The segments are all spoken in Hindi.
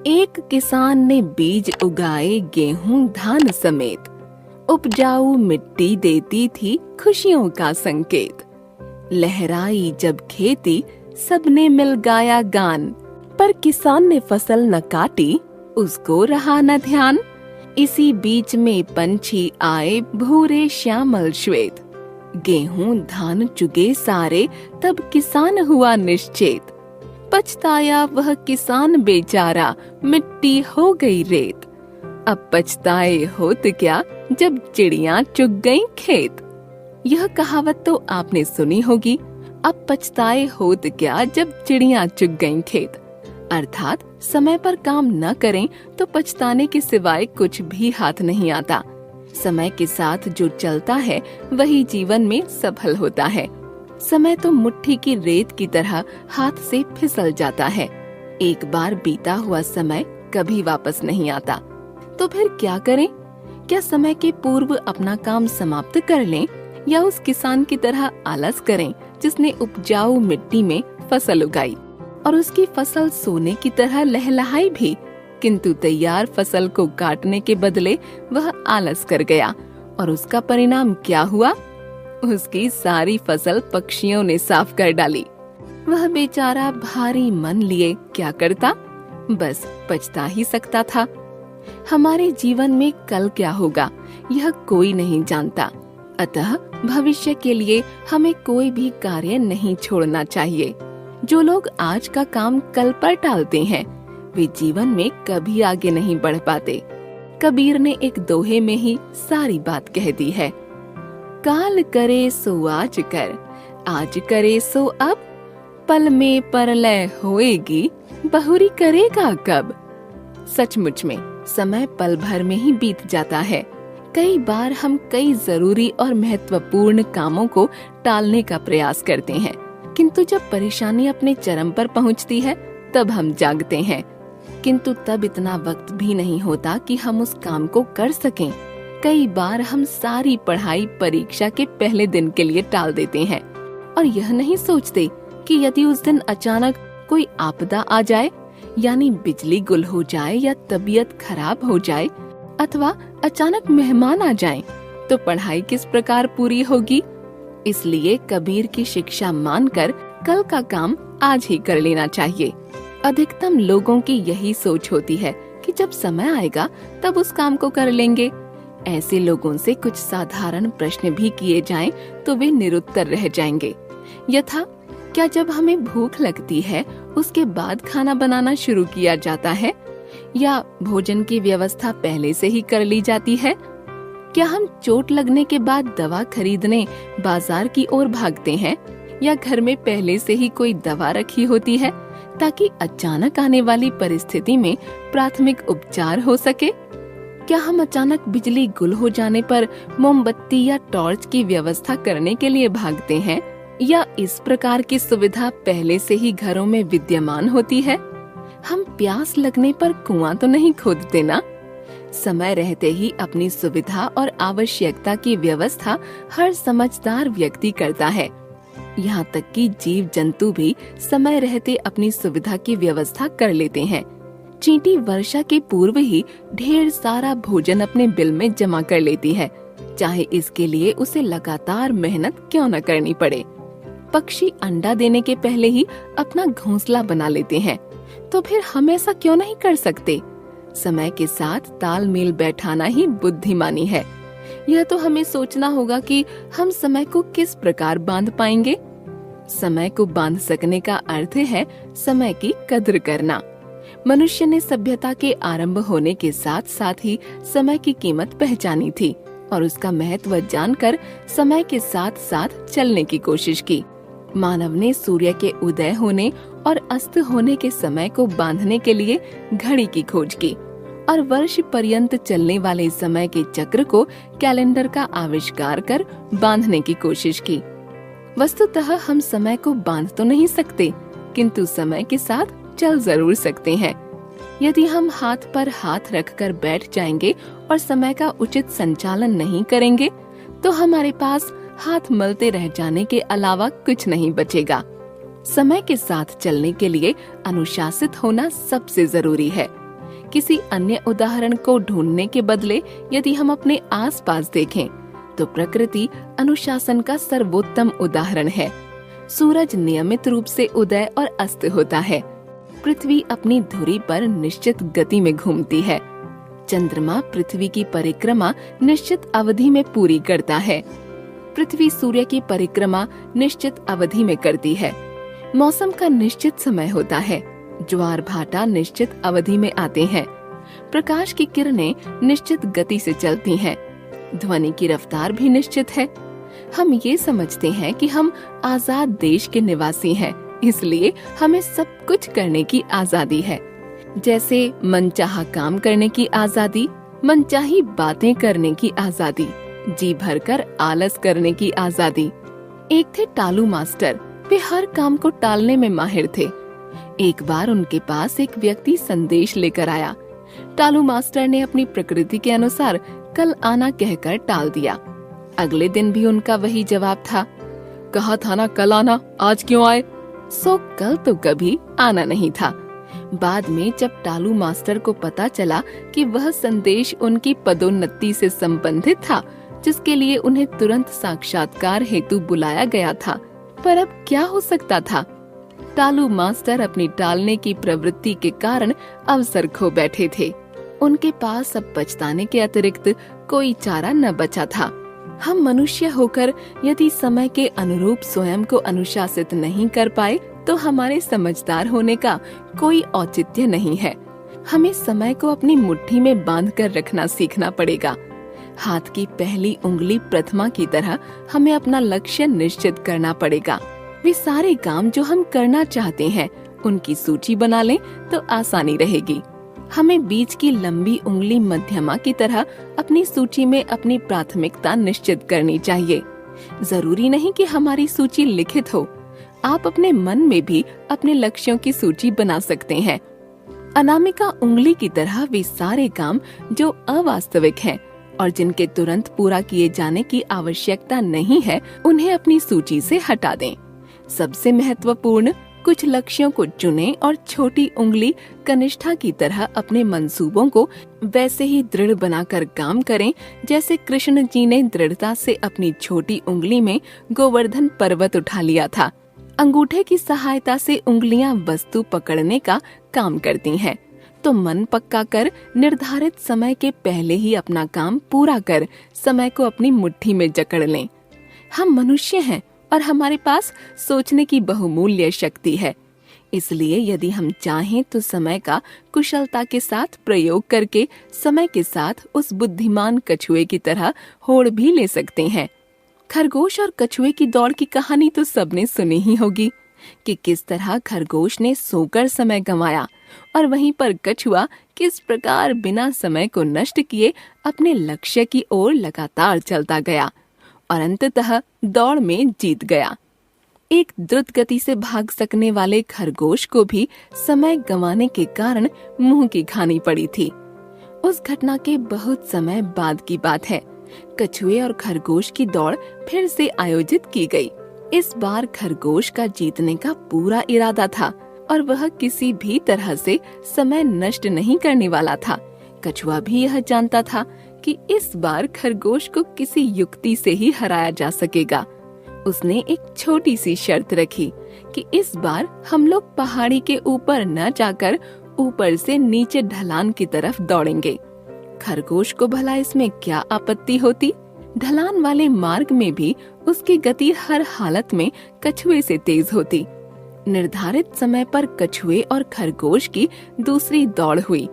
एक किसान ने बीज उगाए गेहूं धान समेत, उपजाऊ मिट्टी देती थी खुशियों का संकेत। लहराई जब खेती सबने मिल गाया गान, पर किसान ने फसल न काटी उसको रहा न ध्यान। इसी बीच में पंछी आए भूरे श्यामल श्वेत, गेहूं धान चुगे सारे तब किसान हुआ निश्चेत। पछताया वह किसान बेचारा, मिट्टी हो गई रेत। अब पछताए होत क्या जब चिड़ियां चुग गईं खेत। यह कहावत तो आपने सुनी होगी, अब पछताए होत क्या जब चिड़ियां चुग गईं खेत। अर्थात समय पर काम न करें तो पछताने के सिवाय कुछ भी हाथ नहीं आता। समय के साथ जो चलता है वही जीवन में सफल होता है। समय तो मुट्ठी की रेत की तरह हाथ से फिसल जाता है। एक बार बीता हुआ समय कभी वापस नहीं आता। तो फिर क्या करें? क्या समय के पूर्व अपना काम समाप्त कर लें या उस किसान की तरह आलस करें जिसने उपजाऊ मिट्टी में फसल उगाई और उसकी फसल सोने की तरह लहलहाई भी, किंतु तैयार फसल को काटने के बदले वह आलस कर गया और उसका परिणाम क्या हुआ? उसकी सारी फसल पक्षियों ने साफ कर डाली। वह बेचारा भारी मन लिए क्या करता? बस पछता ही सकता था। हमारे जीवन में कल क्या होगा यह कोई नहीं जानता, अतः भविष्य के लिए हमें कोई भी कार्य नहीं छोड़ना चाहिए। जो लोग आज का काम कल पर टालते हैं वे जीवन में कभी आगे नहीं बढ़ पाते। कबीर ने एक दोहे में ही सारी बात कह दी है। काल करे सो आज कर, आज करे सो अब, पल में परलय होएगी, बहुरी करेगा कब। सचमुच में समय पल भर में ही बीत जाता है। कई बार हम कई जरूरी और महत्वपूर्ण कामों को टालने का प्रयास करते हैं, किंतु जब परेशानी अपने चरम पर पहुंचती है तब हम जागते हैं, किंतु तब इतना वक्त भी नहीं होता कि हम उस काम को कर सकें। कई बार हम सारी पढ़ाई परीक्षा के पहले दिन के लिए टाल देते हैं और यह नहीं सोचते कि यदि उस दिन अचानक कोई आपदा आ जाए, यानी बिजली गुल हो जाए या तबीयत खराब हो जाए अथवा अचानक मेहमान आ जाएं, तो पढ़ाई किस प्रकार पूरी होगी। इसलिए कबीर की शिक्षा मानकर कल का काम आज ही कर लेना चाहिए। अधिकतम लोगों की यही सोच होती है कि जब समय आएगा तब उस काम को कर लेंगे। ऐसे लोगों से कुछ साधारण प्रश्न भी किए जाएं तो वे निरुत्तर रह जाएंगे। यथा, क्या जब हमें भूख लगती है उसके बाद खाना बनाना शुरू किया जाता है, या भोजन की व्यवस्था पहले से ही कर ली जाती है? क्या हम चोट लगने के बाद दवा खरीदने बाजार की ओर भागते हैं, या घर में पहले से ही कोई दवा रखी होती है ताकि अचानक आने वाली परिस्थिति में प्राथमिक उपचार हो सके? क्या हम अचानक बिजली गुल हो जाने पर मोमबत्ती या टॉर्च की व्यवस्था करने के लिए भागते हैं, या इस प्रकार की सुविधा पहले से ही घरों में विद्यमान होती है? हम प्यास लगने पर कुआं तो नहीं खोदते ना। समय रहते ही अपनी सुविधा और आवश्यकता की व्यवस्था हर समझदार व्यक्ति करता है। यहाँ तक कि जीव जंतु भी समय रहते अपनी सुविधा की व्यवस्था कर लेते हैं। चींटी वर्षा के पूर्व ही ढेर सारा भोजन अपने बिल में जमा कर लेती है, चाहे इसके लिए उसे लगातार मेहनत क्यों न करनी पड़े। पक्षी अंडा देने के पहले ही अपना घोंसला बना लेते हैं, तो फिर हम ऐसा क्यों नहीं कर सकते? समय के साथ तालमेल बैठाना ही बुद्धिमानी है। यह तो हमें सोचना होगा कि हम समय को किस प्रकार बांध पाएंगे। समय को बांध सकने का अर्थ है समय की कद्र करना। मनुष्य ने सभ्यता के आरंभ होने के साथ साथ ही समय की कीमत पहचानी थी और उसका महत्व जानकर समय के साथ साथ चलने की कोशिश की। मानव ने सूर्य के उदय होने और अस्त होने के समय को बांधने के लिए घड़ी की खोज की और वर्ष पर्यंत चलने वाले समय के चक्र को कैलेंडर का आविष्कार कर बांधने की कोशिश की। वस्तुतः हम समय को बांध तो नहीं सकते, किंतु समय के साथ चल जरूर सकते हैं। यदि हम हाथ पर हाथ रखकर बैठ जाएंगे और समय का उचित संचालन नहीं करेंगे, तो हमारे पास हाथ मलते रह जाने के अलावा कुछ नहीं बचेगा। समय के साथ चलने के लिए अनुशासित होना सबसे जरूरी है। किसी अन्य उदाहरण को ढूंढने के बदले यदि हम अपने आसपास देखें तो प्रकृति अनुशासन का सर्वोत्तम उदाहरण है। सूरज नियमित रूप से उदय और अस्त होता है। पृथ्वी अपनी धुरी पर निश्चित गति में घूमती है। चंद्रमा पृथ्वी की परिक्रमा निश्चित अवधि में पूरी करता है। पृथ्वी सूर्य की परिक्रमा निश्चित अवधि में करती है। मौसम का निश्चित समय होता है। ज्वार भाटा निश्चित अवधि में आते हैं। प्रकाश की किरणें निश्चित गति से चलती हैं। ध्वनि की रफ्तार भी निश्चित है। हम ये समझते हैं कि हम आजाद देश के निवासी हैं, इसलिए हमें सब कुछ करने की आजादी है, जैसे मनचाहा काम करने की आजादी, मनचाही बातें करने की आजादी, जी भरकर आलस करने की आजादी। एक थे टालू मास्टर, वे हर काम को टालने में माहिर थे। एक बार उनके पास एक व्यक्ति संदेश लेकर आया। टालू मास्टर ने अपनी प्रकृति के अनुसार कल आना कहकर टाल दिया। अगले दिन भी उनका वही जवाब था, कहा था ना कल आना, आज क्यों आए? सो कल तो कभी आना नहीं था। बाद में जब टालू मास्टर को पता चला कि वह संदेश उनकी पदोन्नति से संबंधित था, जिसके लिए उन्हें तुरंत साक्षात्कार हेतु बुलाया गया था, पर अब क्या हो सकता था? टालू मास्टर अपनी टालने की प्रवृत्ति के कारण अवसर खो बैठे थे। उनके पास अब पछताने के अतिरिक्त कोई चारा न बचा था। हम मनुष्य होकर यदि समय के अनुरूप स्वयं को अनुशासित नहीं कर पाए तो हमारे समझदार होने का कोई औचित्य नहीं है। हमें समय को अपनी मुट्ठी में बांधकर रखना सीखना पड़ेगा। हाथ की पहली उंगली प्रथमा की तरह हमें अपना लक्ष्य निश्चित करना पड़ेगा। वे सारे काम जो हम करना चाहते हैं उनकी सूची बना लें तो आसानी रहेगी। हमें बीच की लंबी उंगली मध्यमा की तरह अपनी सूची में अपनी प्राथमिकता निश्चित करनी चाहिए। जरूरी नहीं कि हमारी सूची लिखित हो, आप अपने मन में भी अपने लक्ष्यों की सूची बना सकते हैं। अनामिका उंगली की तरह वे सारे काम जो अवास्तविक हैं और जिनके तुरंत पूरा किए जाने की आवश्यकता नहीं है, उन्हें अपनी सूची से हटा दें। सबसे महत्वपूर्ण कुछ लक्ष्यों को चुनें और छोटी उंगली कनिष्ठा की तरह अपने मंसूबों को वैसे ही दृढ़ बनाकर काम करें जैसे कृष्ण जी ने दृढ़ता से अपनी छोटी उंगली में गोवर्धन पर्वत उठा लिया था। अंगूठे की सहायता से उंगलियां वस्तु पकड़ने का काम करती हैं, तो मन पक्का कर निर्धारित समय के पहले ही अपना काम पूरा कर समय को अपनी मुट्ठी में जकड़ लें। हम मनुष्य हैं और हमारे पास सोचने की बहुमूल्य शक्ति है, इसलिए यदि हम चाहें तो समय का कुशलता के साथ प्रयोग करके समय के साथ उस बुद्धिमान कछुए की तरह होड़ भी ले सकते हैं। खरगोश और कछुए की दौड़ की कहानी तो सबने सुनी ही होगी कि किस तरह खरगोश ने सोकर समय गंवाया और वहीं पर कछुआ किस प्रकार बिना समय को नष्ट किए अपने लक्ष्य की ओर लगातार चलता गया और अंततः दौड़ में जीत गया। एक द्रुत गति से भाग सकने वाले खरगोश को भी समय गंवाने के कारण मुंह की खानी पड़ी थी। उस घटना के बहुत समय बाद की बात है। कछुए और खरगोश की दौड़ फिर से आयोजित की गई। इस बार खरगोश का जीतने का पूरा इरादा था और वह किसी भी तरह से समय नष्ट नहीं करने वाला था। कछुआ भी यह जानता था कि इस बार खरगोश को किसी युक्ति से ही हराया जा सकेगा। उसने एक छोटी सी शर्त रखी कि इस बार हम लोग पहाड़ी के ऊपर न जाकर ऊपर से नीचे ढलान की तरफ दौड़ेंगे। खरगोश को भला इसमें क्या आपत्ति होती? ढलान वाले मार्ग में भी उसकी गति हर हालत में कछुए से तेज होती। निर्धारित समय पर कछुए और खरगोश की दूसरी दौड़ हुई।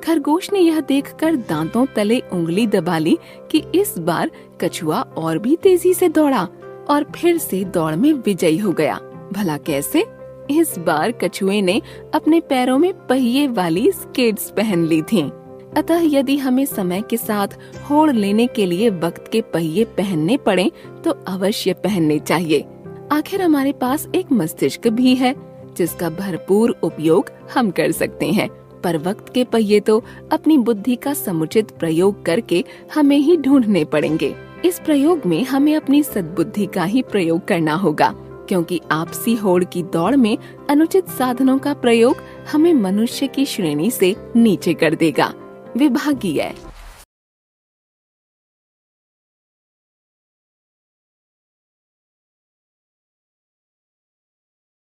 खरगोश ने यह देखकर दांतों तले उंगली दबा ली कि इस बार कछुआ और भी तेजी से दौड़ा और फिर से दौड़ में विजयी हो गया। भला कैसे? इस बार कछुए ने अपने पैरों में पहिए वाली स्केट्स पहन ली थीं। अतः यदि हमें समय के साथ होड़ लेने के लिए वक्त के पहिए पहनने पड़े तो अवश्य पहनने चाहिए। आखिर हमारे पास एक मस्तिष्क भी है जिसका भरपूर उपयोग हम कर सकते हैं, पर वक्त के पहिए तो अपनी बुद्धि का समुचित प्रयोग करके हमें ही ढूंढने पड़ेंगे। इस प्रयोग में हमें अपनी सद्बुद्धि का ही प्रयोग करना होगा, क्योंकि आपसी होड़ की दौड़ में अनुचित साधनों का प्रयोग हमें मनुष्य की श्रेणी से नीचे कर देगा। विभागीय